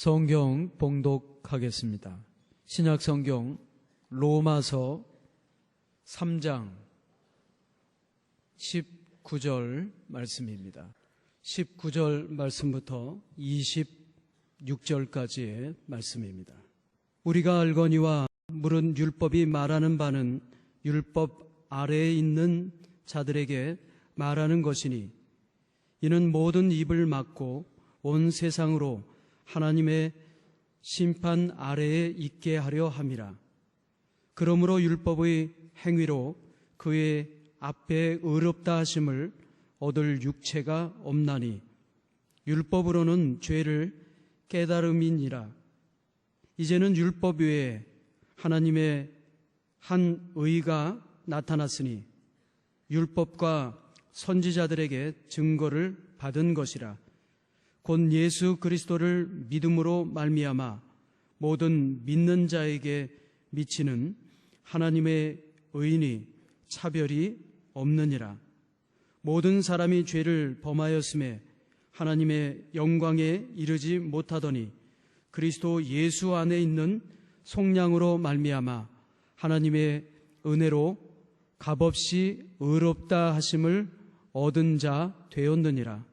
성경 봉독하겠습니다. 신약 성경 로마서 3장 19절 말씀입니다. 19절 말씀부터 26절까지의 말씀입니다. 우리가 알거니와 물은 율법이 말하는 바는 율법 아래에 있는 자들에게 말하는 것이니 이는 모든 입을 막고 온 세상으로 하나님의 심판 아래에 있게 하려 함이라. 그러므로 율법의 행위로 그의 앞에 의롭다 하심을 얻을 육체가 없나니 율법으로는 죄를 깨달음이니라. 이제는 율법 외에 하나님의 한 의가 나타났으니 율법과 선지자들에게 증거를 받은 것이라. 곧 예수 그리스도를 믿음으로 말미암아 모든 믿는 자에게 미치는 하나님의 의인이 차별이 없느니라. 모든 사람이 죄를 범하였음에 하나님의 영광에 이르지 못하더니 그리스도 예수 안에 있는 속량으로 말미암아 하나님의 은혜로 값없이 의롭다 하심을 얻은 자 되었느니라.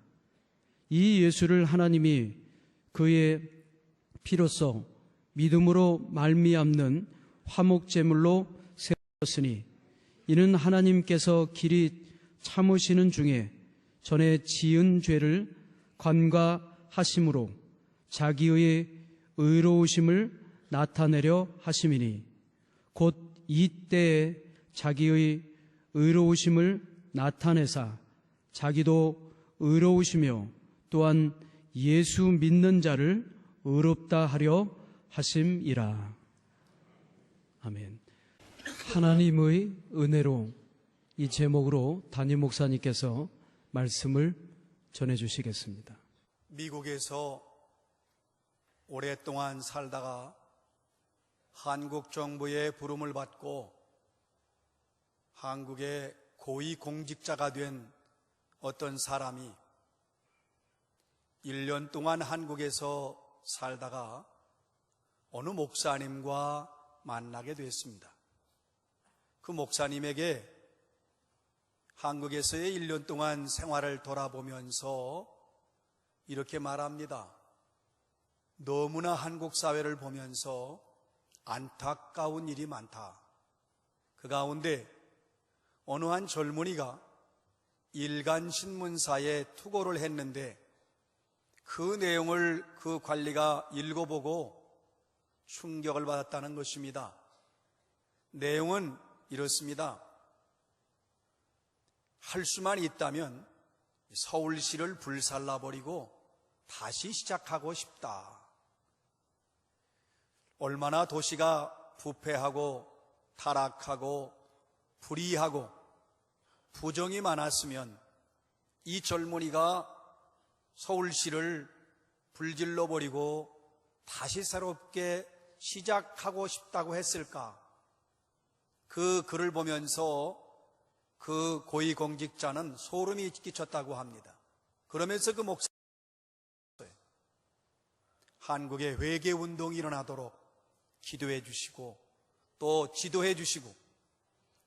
이 예수를 하나님이 그의 피로써 믿음으로 말미암는 화목제물로 세웠으니 이는 하나님께서 길이 참으시는 중에 전에 지은 죄를 관과하심으로 자기의 의로우심을 나타내려 하심이니 곧 이때에 자기의 의로우심을 나타내사 자기도 의로우시며 또한 예수 믿는 자를 의롭다 하려 하심이라. 아멘. 하나님의 은혜로 이 제목으로 담임 목사님께서 말씀을 전해주시겠습니다. 미국에서 오랫동안 살다가 한국 정부의 부름을 받고 한국의 고위공직자가 된 어떤 사람이 1년 동안 한국에서 살다가 어느 목사님과 만나게 됐습니다. 그 목사님에게 한국에서의 1년 동안 생활을 돌아보면서 이렇게 말합니다. 너무나 한국 사회를 보면서 안타까운 일이 많다. 그 가운데 어느 한 젊은이가 일간신문사에 투고를 했는데 그 내용을 그 관리가 읽어보고 충격을 받았다는 것입니다. 내용은 이렇습니다. 할 수만 있다면 서울시를 불살라버리고 다시 시작하고 싶다. 얼마나 도시가 부패하고 타락하고 불의하고 부정이 많았으면 이 젊은이가 서울시를 불질러버리고 다시 새롭게 시작하고 싶다고 했을까? 그 글을 보면서 그 고위공직자는 소름이 끼쳤다고 합니다. 그러면서 그 목사님, 한국의 회개운동이 일어나도록 기도해 주시고 또 지도해 주시고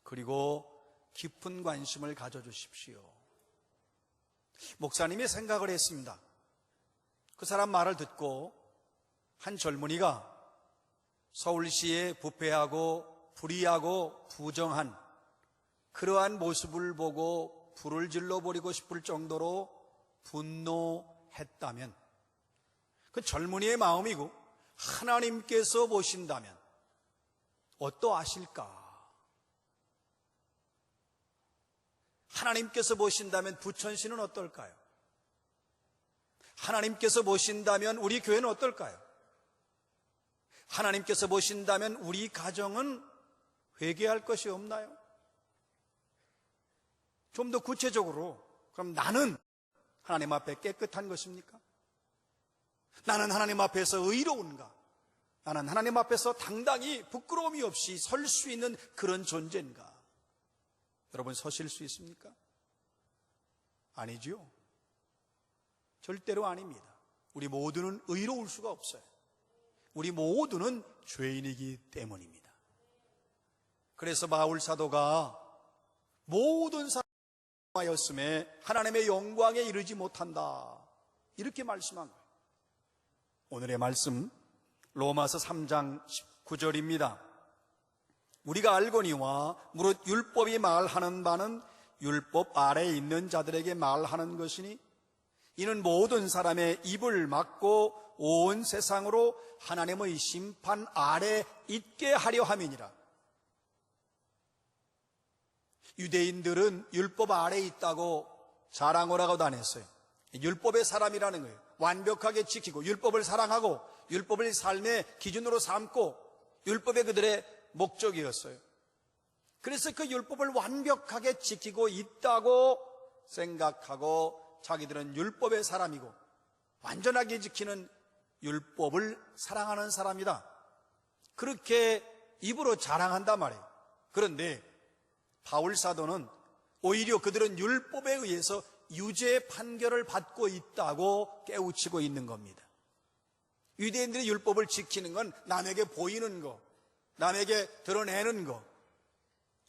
그리고 깊은 관심을 가져주십시오. 목사님이 생각을 했습니다. 그 사람 말을 듣고 한 젊은이가 서울시의 부패하고 불의하고 부정한 그러한 모습을 보고 불을 질러버리고 싶을 정도로 분노했다면 그 젊은이의 마음이고 하나님께서 보신다면 어떠하실까? 하나님께서 보신다면 부천시는 어떨까요? 하나님께서 보신다면 우리 교회는 어떨까요? 하나님께서 보신다면 우리 가정은 회개할 것이 없나요? 좀 더 구체적으로 그럼 나는 하나님 앞에 깨끗한 것입니까? 나는 하나님 앞에서 의로운가? 나는 하나님 앞에서 당당히 부끄러움이 없이 설 수 있는 그런 존재인가? 여러분 서실 수 있습니까? 아니죠. 절대로 아닙니다. 우리 모두는 의로울 수가 없어요. 우리 모두는 죄인이기 때문입니다. 그래서 바울 사도가 모든 사람하였음에 하나님의 영광에 이르지 못한다, 이렇게 말씀한 거예요. 오늘의 말씀 로마서 3장 19절입니다. 우리가 알거니와 무릇 율법이 말하는 바는 율법 아래에 있는 자들에게 말하는 것이니 이는 모든 사람의 입을 막고 온 세상으로 하나님의 심판 아래 있게 하려 함이니라. 유대인들은 율법 아래에 있다고 자랑을 하고 다녔어요. 율법의 사람이라는 거예요. 완벽하게 지키고 율법을 사랑하고 율법을 삶의 기준으로 삼고 율법이 그들의 목적이었어요. 그래서 그 율법을 완벽하게 지키고 있다고 생각하고 자기들은 율법의 사람이고 완전하게 지키는 율법을 사랑하는 사람이다, 그렇게 입으로 자랑한단 말이에요. 그런데 바울 사도는 오히려 그들은 율법에 의해서 유죄 판결을 받고 있다고 깨우치고 있는 겁니다. 유대인들이 율법을 지키는 건 남에게 보이는 거, 남에게 드러내는 거,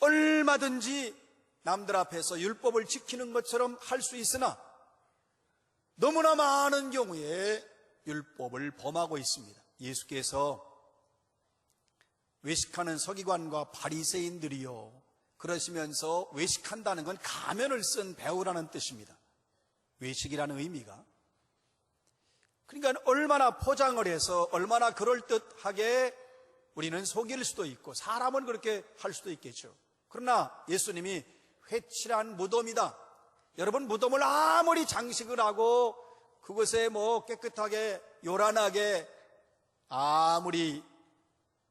얼마든지 남들 앞에서 율법을 지키는 것처럼 할 수 있으나 너무나 많은 경우에 율법을 범하고 있습니다. 예수께서 외식하는 서기관과 바리새인들이요, 그러시면서 외식한다는 건 가면을 쓴 배우라는 뜻입니다. 외식이라는 의미가. 그러니까 얼마나 포장을 해서 얼마나 그럴듯하게 우리는 속일 수도 있고 사람은 그렇게 할 수도 있겠죠. 그러나 예수님이 회칠한 무덤이다. 여러분, 무덤을 아무리 장식을 하고 그것에 뭐 깨끗하게 요란하게 아무리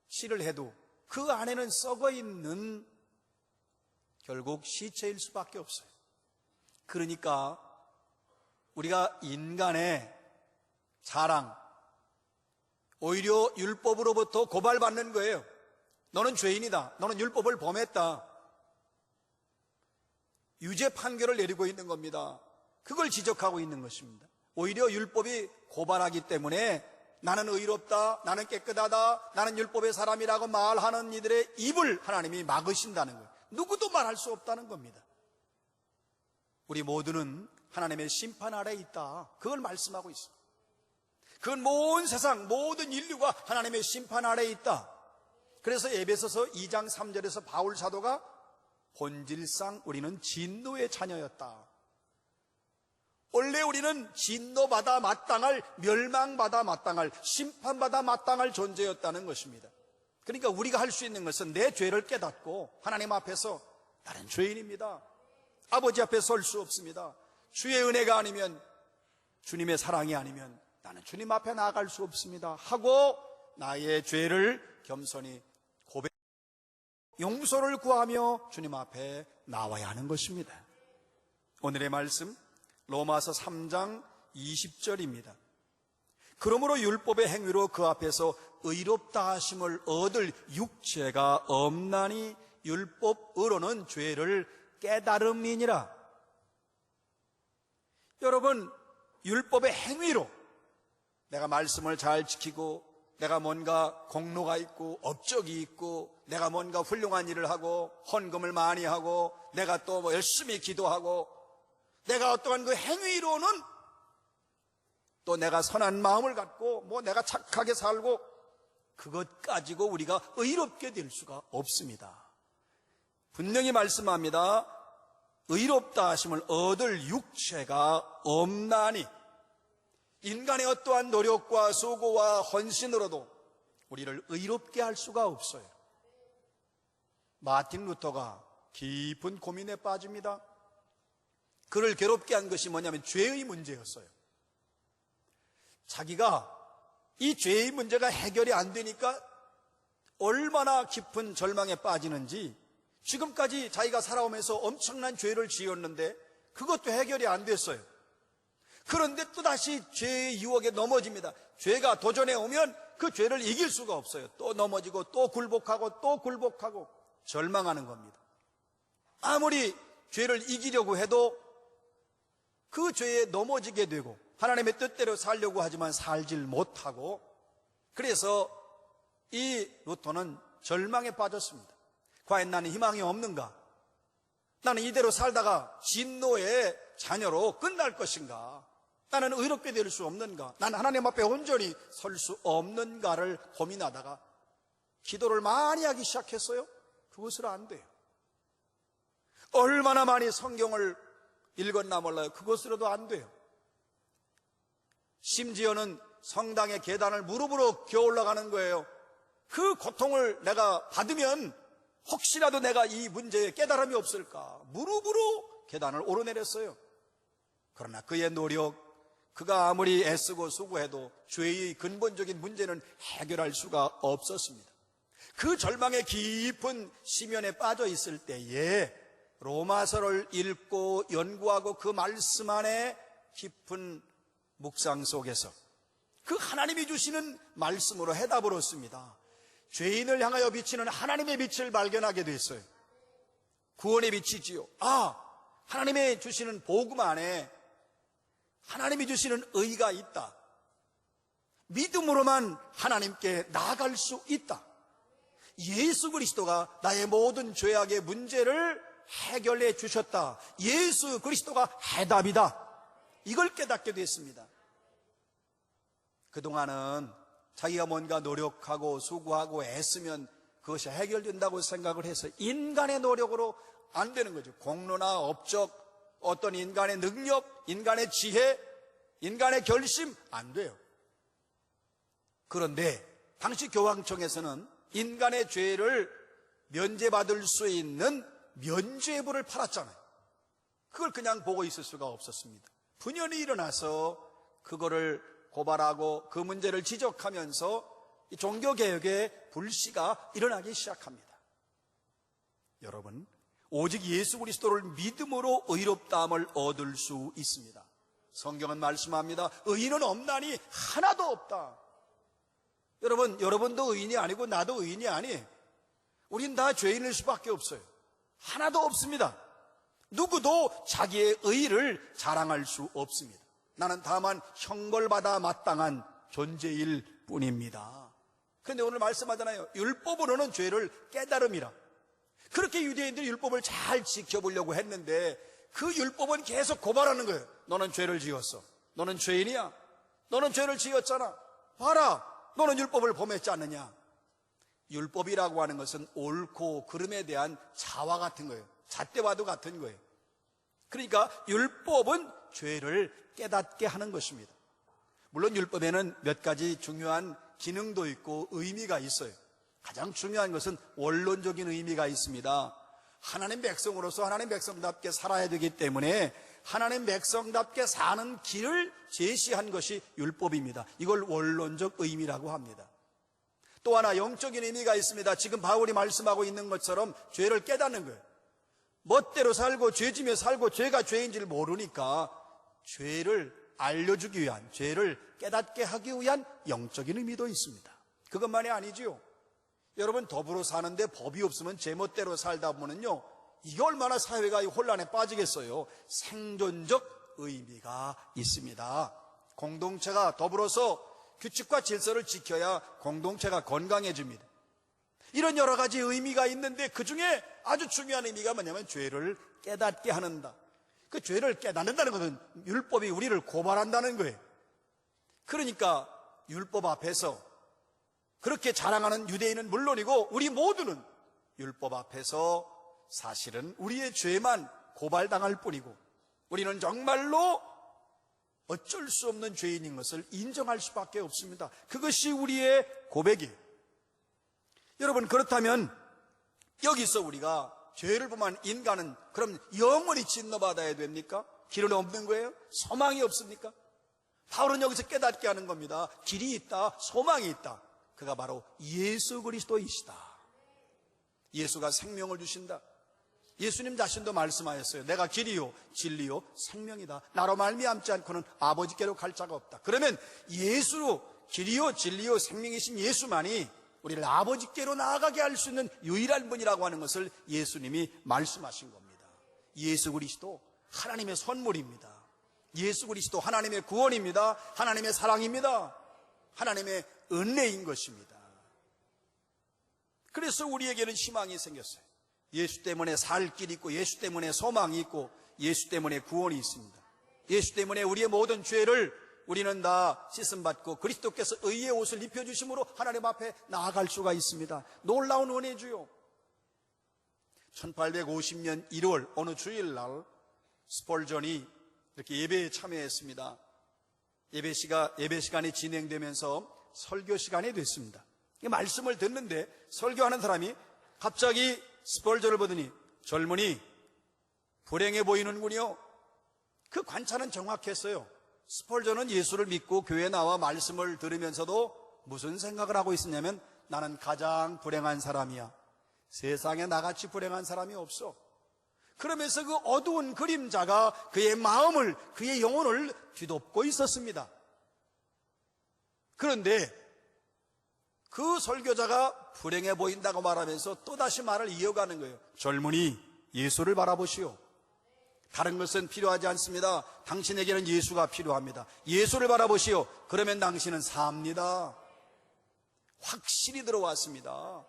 칠을 해도 그 안에는 썩어 있는 결국 시체일 수밖에 없어요. 그러니까 우리가 인간의 자랑, 오히려 율법으로부터 고발받는 거예요. 너는 죄인이다, 너는 율법을 범했다, 유죄 판결을 내리고 있는 겁니다. 그걸 지적하고 있는 것입니다. 오히려 율법이 고발하기 때문에 나는 의롭다, 나는 깨끗하다, 나는 율법의 사람이라고 말하는 이들의 입을 하나님이 막으신다는 거예요. 누구도 말할 수 없다는 겁니다. 우리 모두는 하나님의 심판 아래에 있다, 그걸 말씀하고 있어요. 그건 온 세상 모든 인류가 하나님의 심판 아래에 있다. 그래서 에베소서 2장 3절에서 바울 사도가 본질상 우리는 진노의 자녀였다, 원래 우리는 진노받아 마땅할, 멸망받아 마땅할, 심판받아 마땅할 존재였다는 것입니다. 그러니까 우리가 할 수 있는 것은 내 죄를 깨닫고 하나님 앞에서 나는 죄인입니다, 아버지 앞에 설 수 없습니다, 주의 은혜가 아니면, 주님의 사랑이 아니면 나는 주님 앞에 나아갈 수 없습니다 하고 나의 죄를 겸손히 고백, 용서를 구하며 주님 앞에 나와야 하는 것입니다. 오늘의 말씀 로마서 3장 20절입니다. 그러므로 율법의 행위로 그 앞에서 의롭다 하심을 얻을 육체가 없나니 율법으로는 죄를 깨달음이니라. 여러분, 율법의 행위로 내가 말씀을 잘 지키고 내가 뭔가 공로가 있고 업적이 있고 내가 뭔가 훌륭한 일을 하고 헌금을 많이 하고 내가 또 뭐 열심히 기도하고 내가 어떠한 그 행위로는 또 내가 선한 마음을 갖고 뭐 내가 착하게 살고 그것 가지고 우리가 의롭게 될 수가 없습니다. 분명히 말씀합니다. 의롭다 하심을 얻을 육체가 없나니, 인간의 어떠한 노력과 수고와 헌신으로도 우리를 의롭게 할 수가 없어요. 마틴 루터가 깊은 고민에 빠집니다. 그를 괴롭게 한 것이 뭐냐면 죄의 문제였어요. 자기가 이 죄의 문제가 해결이 안 되니까 얼마나 깊은 절망에 빠지는지, 지금까지 자기가 살아오면서 엄청난 죄를 지었는데 그것도 해결이 안 됐어요. 그런데 또다시 죄의 유혹에 넘어집니다. 죄가 도전해 오면 그 죄를 이길 수가 없어요. 또 넘어지고 또 굴복하고 또 굴복하고 절망하는 겁니다. 아무리 죄를 이기려고 해도 그 죄에 넘어지게 되고 하나님의 뜻대로 살려고 하지만 살질 못하고 그래서 이 루터는 절망에 빠졌습니다. 과연 나는 희망이 없는가? 나는 이대로 살다가 진노의 자녀로 끝날 것인가? 나는 의롭게 될 수 없는가? 나는 하나님 앞에 온전히 설 수 없는가를 고민하다가 기도를 많이 하기 시작했어요. 그것으로 안 돼요. 얼마나 많이 성경을 읽었나 몰라요. 그것으로도 안 돼요. 심지어는 성당의 계단을 무릎으로 기어 올라가는 거예요. 그 고통을 내가 받으면 혹시라도 내가 이 문제에 깨달음이 없을까? 무릎으로 계단을 오르내렸어요. 그러나 그의 노력, 그가 아무리 애쓰고 수고해도 죄의 근본적인 문제는 해결할 수가 없었습니다. 그 절망의 깊은 심연에 빠져 있을 때에 로마서를 읽고 연구하고 그 말씀 안에 깊은 묵상 속에서 그 하나님이 주시는 말씀으로 해답을 얻습니다. 죄인을 향하여 비치는 하나님의 빛을 발견하게 됐어요. 구원의 빛이지요. 하나님의 주시는 복음 안에 하나님이 주시는 의가 있다. 믿음으로만 하나님께 나아갈 수 있다. 예수 그리스도가 나의 모든 죄악의 문제를 해결해 주셨다. 예수 그리스도가 해답이다. 이걸 깨닫게 됐습니다. 그동안은 자기가 뭔가 노력하고 수고하고 애쓰면 그것이 해결된다고 생각을 해서 인간의 노력으로 안 되는 거죠. 공로나 업적, 어떤 인간의 능력, 인간의 지혜, 인간의 결심 안 돼요. 그런데 당시 교황청에서는 인간의 죄를 면제받을 수 있는 면죄부를 팔았잖아요. 그걸 그냥 보고 있을 수가 없었습니다. 분연히 일어나서 그거를 고발하고 그 문제를 지적하면서 종교개혁의 불씨가 일어나기 시작합니다. 여러분, 오직 예수 그리스도를 믿음으로 의롭다함을 얻을 수 있습니다. 성경은 말씀합니다. 의인은 없나니 하나도 없다. 여러분도 의인이 아니고 나도 의인이 아니에요. 우린 다 죄인일 수밖에 없어요. 하나도 없습니다. 누구도 자기의 의의를 자랑할 수 없습니다. 나는 다만 형벌받아 마땅한 존재일 뿐입니다. 그런데 오늘 말씀하잖아요. 율법으로는 죄를 깨달음이라. 그렇게 유대인들이 율법을 잘 지켜보려고 했는데 그 율법은 계속 고발하는 거예요. 너는 죄를 지었어. 너는 죄인이야. 너는 죄를 지었잖아. 봐라. 너는 율법을 범했지 않느냐. 율법이라고 하는 것은 옳고 그름에 대한 자와 같은 거예요. 잣대와도 같은 거예요. 그러니까 율법은 죄를 깨닫게 하는 것입니다. 물론 율법에는 몇 가지 중요한 기능도 있고 의미가 있어요. 가장 중요한 것은 원론적인 의미가 있습니다. 하나님 백성으로서 하나님 백성답게 살아야 되기 때문에 하나님 백성답게 사는 길을 제시한 것이 율법입니다. 이걸 원론적 의미라고 합니다. 또 하나 영적인 의미가 있습니다. 지금 바울이 말씀하고 있는 것처럼 죄를 깨닫는 거예요. 멋대로 살고 죄지며 살고 죄가 죄인지를 모르니까 죄를 알려주기 위한, 죄를 깨닫게 하기 위한 영적인 의미도 있습니다. 그것만이 아니지요. 여러분, 더불어 사는데 법이 없으면 제멋대로 살다 보면요, 이게 얼마나 사회가 혼란에 빠지겠어요. 생존적 의미가 있습니다. 공동체가 더불어서 규칙과 질서를 지켜야 공동체가 건강해집니다. 이런 여러 가지 의미가 있는데 그 중에 아주 중요한 의미가 뭐냐면 죄를 깨닫게 하는다. 그 죄를 깨닫는다는 것은 율법이 우리를 고발한다는 거예요. 그러니까 율법 앞에서 그렇게 자랑하는 유대인은 물론이고 우리 모두는 율법 앞에서 사실은 우리의 죄만 고발당할 뿐이고 우리는 정말로 어쩔 수 없는 죄인인 것을 인정할 수밖에 없습니다. 그것이 우리의 고백이에요. 여러분, 그렇다면 여기서 우리가 죄를 범한 인간은 그럼 영원히 진노받아야 됩니까? 길은 없는 거예요? 소망이 없습니까? 바울은 여기서 깨닫게 하는 겁니다. 길이 있다, 소망이 있다. 그가 바로 예수 그리스도이시다. 예수가 생명을 주신다. 예수님 자신도 말씀하셨어요. 내가 길이요 진리요 생명이다. 나로 말미암지 않고는 아버지께로 갈 자가 없다. 그러면 예수로 길이요 진리요 생명이신 예수만이 우리를 아버지께로 나아가게 할 수 있는 유일한 분이라고 하는 것을 예수님이 말씀하신 겁니다. 예수 그리스도 하나님의 선물입니다. 예수 그리스도 하나님의 구원입니다. 하나님의 사랑입니다. 하나님의 은혜인 것입니다. 그래서 우리에게는 희망이 생겼어요. 예수 때문에 살 길이 있고, 예수 때문에 소망이 있고, 예수 때문에 구원이 있습니다. 예수 때문에 우리의 모든 죄를 우리는 다 씻음받고 그리스도께서 의의 옷을 입혀주심으로 하나님 앞에 나아갈 수가 있습니다. 놀라운 은혜주요. 1850년 1월 어느 주일날 스펄전이 이렇게 예배에 참여했습니다. 예배 시간이 진행되면서 설교 시간이 됐습니다. 말씀을 듣는데 설교하는 사람이 갑자기 스펄전을 보더니, 젊은이 불행해 보이는군요. 그 관찰은 정확했어요. 스펄전은 예수를 믿고 교회에 나와 말씀을 들으면서도 무슨 생각을 하고 있었냐면, 나는 가장 불행한 사람이야. 세상에 나같이 불행한 사람이 없어. 그러면서 그 어두운 그림자가 그의 마음을, 그의 영혼을 뒤덮고 있었습니다. 그런데 그 설교자가 불행해 보인다고 말하면서 또다시 말을 이어가는 거예요. 젊은이, 예수를 바라보시오. 다른 것은 필요하지 않습니다. 당신에게는 예수가 필요합니다. 예수를 바라보시오. 그러면 당신은 삽니다. 확신이 들어왔습니다.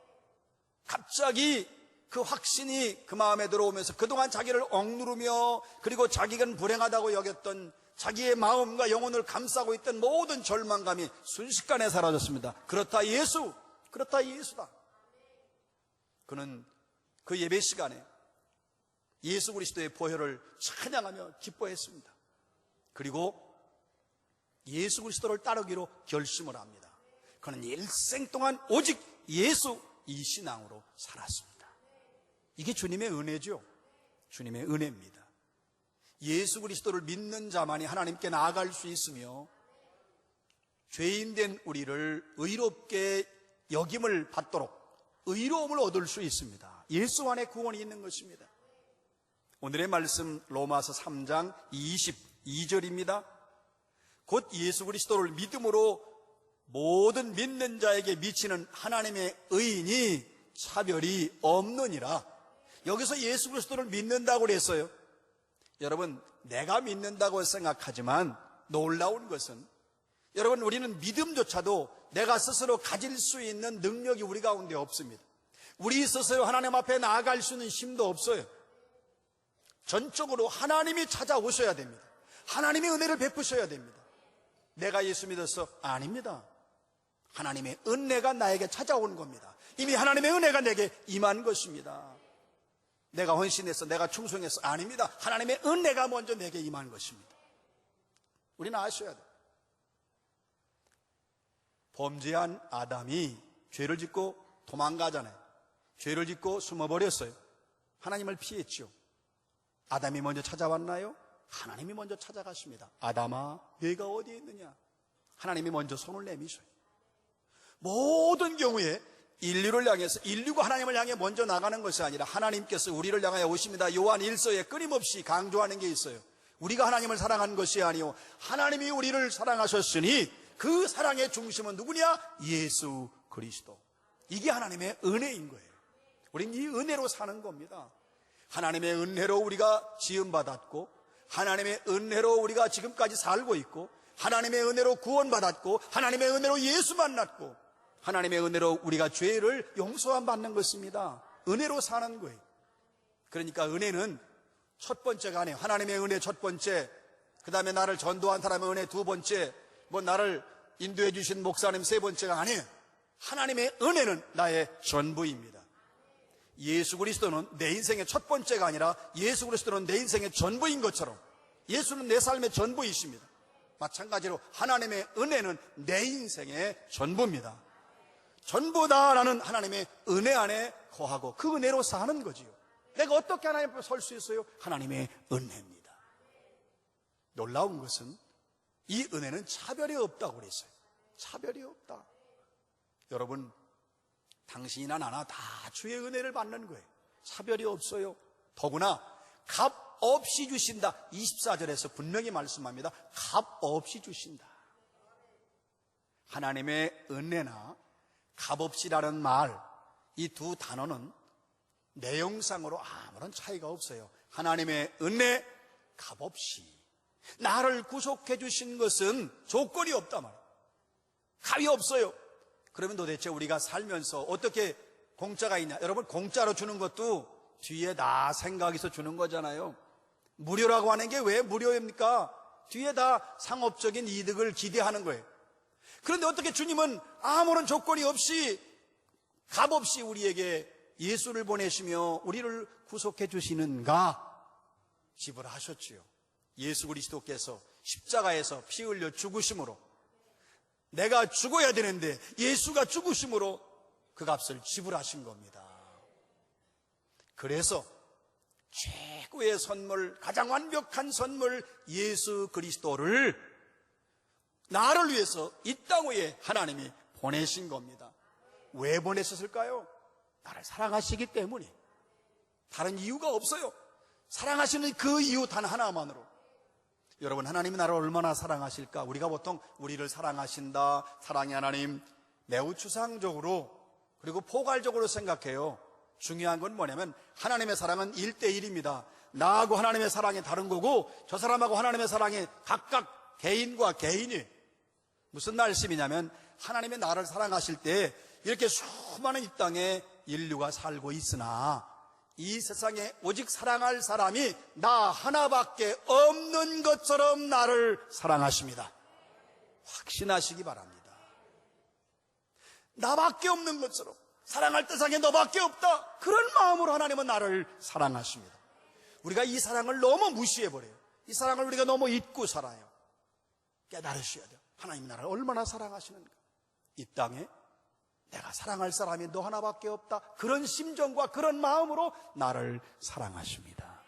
갑자기 그 확신이 그 마음에 들어오면서 그동안 자기를 억누르며, 그리고 자기는 불행하다고 여겼던 자기의 마음과 영혼을 감싸고 있던 모든 절망감이 순식간에 사라졌습니다. 그렇다 예수, 그렇다 예수다. 그는 그 예배 시간에 예수 그리스도의 보혈을 찬양하며 기뻐했습니다. 그리고 예수 그리스도를 따르기로 결심을 합니다. 그는 일생 동안 오직 예수 이 신앙으로 살았습니다. 이게 주님의 은혜죠. 주님의 은혜입니다. 예수 그리스도를 믿는 자만이 하나님께 나아갈 수 있으며, 죄인된 우리를 의롭게 여김을 받도록 의로움을 얻을 수 있습니다. 예수 안에 구원이 있는 것입니다. 오늘의 말씀 로마서 3장 22절입니다. 곧 예수 그리스도를 믿음으로 모든 믿는 자에게 미치는 하나님의 의인이 차별이 없느니라. 여기서 예수 그리스도를 믿는다고 그랬어요. 여러분, 내가 믿는다고 생각하지만 놀라운 것은, 여러분, 우리는 믿음조차도 내가 스스로 가질 수 있는 능력이 우리 가운데 없습니다. 우리 스스로 하나님 앞에 나아갈 수 있는 힘도 없어요. 전적으로 하나님이 찾아오셔야 됩니다. 하나님의 은혜를 베푸셔야 됩니다. 내가 예수 믿었어? 아닙니다. 하나님의 은혜가 나에게 찾아온 겁니다. 이미 하나님의 은혜가 내게 임한 것입니다. 내가 헌신했어, 내가 충성했어? 아닙니다. 하나님의 은혜가 먼저 내게 임한 것입니다. 우리는 아셔야 돼요. 범죄한 아담이 죄를 짓고 도망가잖아요. 죄를 짓고 숨어버렸어요. 하나님을 피했죠. 아담이 먼저 찾아왔나요? 하나님이 먼저 찾아가십니다. 아담아, 네가 어디에 있느냐? 하나님이 먼저 손을 내미셔요. 모든 경우에 인류를 향해서, 인류가 하나님을 향해 먼저 나가는 것이 아니라 하나님께서 우리를 향하여 오십니다. 요한 1서에 끊임없이 강조하는 게 있어요. 우리가 하나님을 사랑한 것이 아니요, 하나님이 우리를 사랑하셨으니 그 사랑의 중심은 누구냐? 예수 그리스도. 이게 하나님의 은혜인 거예요. 우리는 이 은혜로 사는 겁니다. 하나님의 은혜로 우리가 지음받았고, 하나님의 은혜로 우리가 지금까지 살고 있고, 하나님의 은혜로 구원받았고, 하나님의 은혜로 예수 만났고, 하나님의 은혜로 우리가 죄를 용서함 받는 것입니다. 은혜로 사는 거예요. 그러니까 은혜는 첫 번째가 아니에요. 하나님의 은혜 첫 번째, 그 다음에 나를 전도한 사람의 은혜 두 번째, 나를 인도해 주신 목사님 세 번째가 아니에요. 하나님의 은혜는 나의 전부입니다. 예수 그리스도는 내 인생의 첫 번째가 아니라 예수 그리스도는 내 인생의 전부인 것처럼, 예수는 내 삶의 전부이십니다. 마찬가지로 하나님의 은혜는 내 인생의 전부입니다. 전부다라는 하나님의 은혜 안에 거하고 그 은혜로 사는 거지요. 내가 어떻게 하나님 앞에 설 수 있어요? 하나님의 은혜입니다. 놀라운 것은 이 은혜는 차별이 없다고 그랬어요. 차별이 없다. 여러분, 당신이나 나나 다 주의 은혜를 받는 거예요. 차별이 없어요. 더구나 값 없이 주신다. 24절에서 분명히 말씀합니다. 값 없이 주신다. 하나님의 은혜나 값없이라는 말, 이 두 단어는 내용상으로 아무런 차이가 없어요. 하나님의 은혜, 값없이 나를 구속해 주신 것은 조건이 없단 말이에요. 값이 없어요. 그러면 도대체 우리가 살면서 어떻게 공짜가 있냐? 여러분, 공짜로 주는 것도 뒤에 다 생각이 있어 주는 거잖아요. 무료라고 하는 게 왜 무료입니까? 뒤에 다 상업적인 이득을 기대하는 거예요. 그런데 어떻게 주님은 아무런 조건이 없이 값없이 우리에게 예수를 보내시며 우리를 구속해 주시는가? 지불하셨지요. 예수 그리스도께서 십자가에서 피 흘려 죽으심으로, 내가 죽어야 되는데 예수가 죽으심으로 그 값을 지불하신 겁니다. 그래서 최고의 선물, 가장 완벽한 선물 예수 그리스도를 나를 위해서 이 땅 위에 하나님이 보내신 겁니다. 왜 보내셨을까요? 나를 사랑하시기 때문에. 다른 이유가 없어요. 사랑하시는 그 이유 단 하나만으로. 여러분, 하나님이 나를 얼마나 사랑하실까? 우리가 보통 우리를 사랑하신다, 사랑의 하나님, 매우 추상적으로 그리고 포괄적으로 생각해요. 중요한 건 뭐냐면 하나님의 사랑은 1대1입니다. 나하고 하나님의 사랑이 다른 거고 저 사람하고 하나님의 사랑이 각각 개인과 개인이. 무슨 말씀이냐면 하나님의 나를 사랑하실 때 이렇게 수많은 이 땅에 인류가 살고 있으나 이 세상에 오직 사랑할 사람이 나 하나밖에 없는 것처럼 나를 사랑하십니다. 확신하시기 바랍니다. 나밖에 없는 것처럼, 사랑할 대상에 너밖에 없다, 그런 마음으로 하나님은 나를 사랑하십니다. 우리가 이 사랑을 너무 무시해버려요. 이 사랑을 우리가 너무 잊고 살아요. 깨달으셔야 돼요. 하나님 나를 얼마나 사랑하시는가. 이 땅에 내가 사랑할 사람이 너 하나밖에 없다, 그런 심정과 그런 마음으로 나를 사랑하십니다.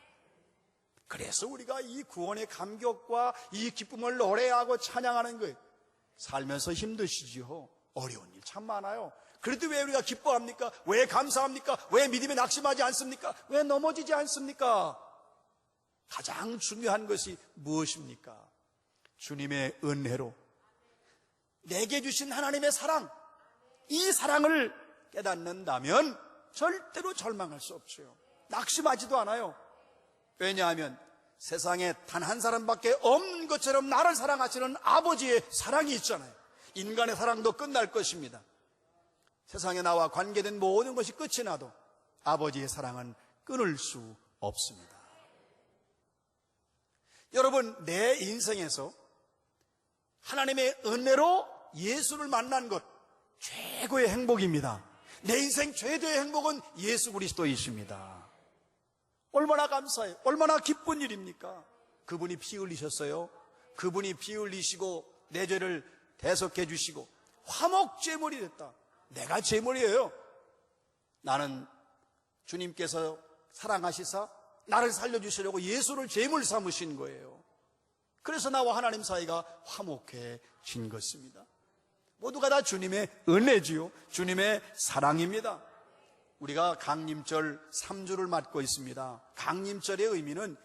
그래서 우리가 이 구원의 감격과 이 기쁨을 노래하고 찬양하는 거예요. 살면서 힘드시지요. 어려운 일 참 많아요. 그래도 왜 우리가 기뻐합니까? 왜 감사합니까? 왜 믿음에 낙심하지 않습니까? 왜 넘어지지 않습니까? 가장 중요한 것이 무엇입니까? 주님의 은혜로 내게 주신 하나님의 사랑, 이 사랑을 깨닫는다면 절대로 절망할 수 없어요. 낙심하지도 않아요. 왜냐하면 세상에 단 한 사람밖에 없는 것처럼 나를 사랑하시는 아버지의 사랑이 있잖아요. 인간의 사랑도 끝날 것입니다. 세상에 나와 관계된 모든 것이 끝이 나도 아버지의 사랑은 끊을 수 없습니다. 여러분, 내 인생에서 하나님의 은혜로 예수를 만난 것, 최고의 행복입니다. 내 인생 최대의 행복은 예수 그리스도이십니다. 얼마나 감사해요. 얼마나 기쁜 일입니까? 그분이 피 흘리셨어요. 그분이 피 흘리시고 내 죄를 대속해 주시고 화목 제물이 됐다. 내가 제물이에요. 나는 주님께서 사랑하시사 나를 살려주시려고 예수를 제물 삼으신 거예요. 그래서 나와 하나님 사이가 화목해진 것입니다. 모두가 다 주님의 은혜지요, 주님의 사랑입니다. 우리가 강림절 3주를 맞고 있습니다. 강림절의 의미는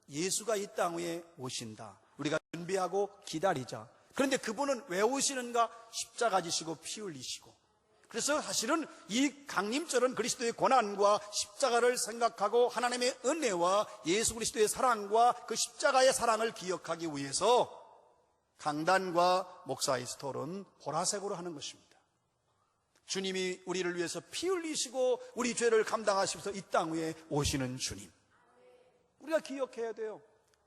예수가 이 땅 위에 오신다, 우리가 준비하고 기다리자. 그런데 그분은 왜 오시는가? 십자가 지시고 피 흘리시고. 그래서 사실은 이 강림절은 그리스도의 고난과 십자가를 생각하고 하나님의 은혜와 예수 그리스도의 사랑과 그 십자가의 사랑을 기억하기 위해서 강단과 목사의 스토는 보라색으로 하는 것입니다. 주님이 우리를 위해서 피 흘리시고 우리 죄를 감당하시면서 이 땅 위에 오시는 주님, 우리가 기억해야 돼요.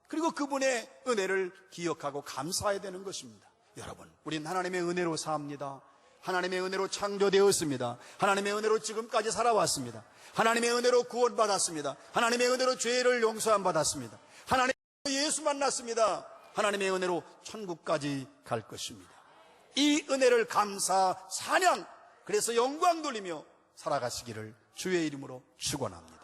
그리고 그분의 은혜를 기억하고 감사해야 되는 것입니다. 여러분, 우린 하나님의 은혜로 삽니다. 하나님의 은혜로 창조되었습니다. 하나님의 은혜로 지금까지 살아왔습니다. 하나님의 은혜로 구원받았습니다. 하나님의 은혜로 죄를 용서함 받았습니다. 하나님의 예수 만났습니다. 하나님의 은혜로 천국까지 갈 것입니다. 이 은혜를 감사, 찬양, 그래서 영광 돌리며 살아가시기를 주의 이름으로 축원합니다.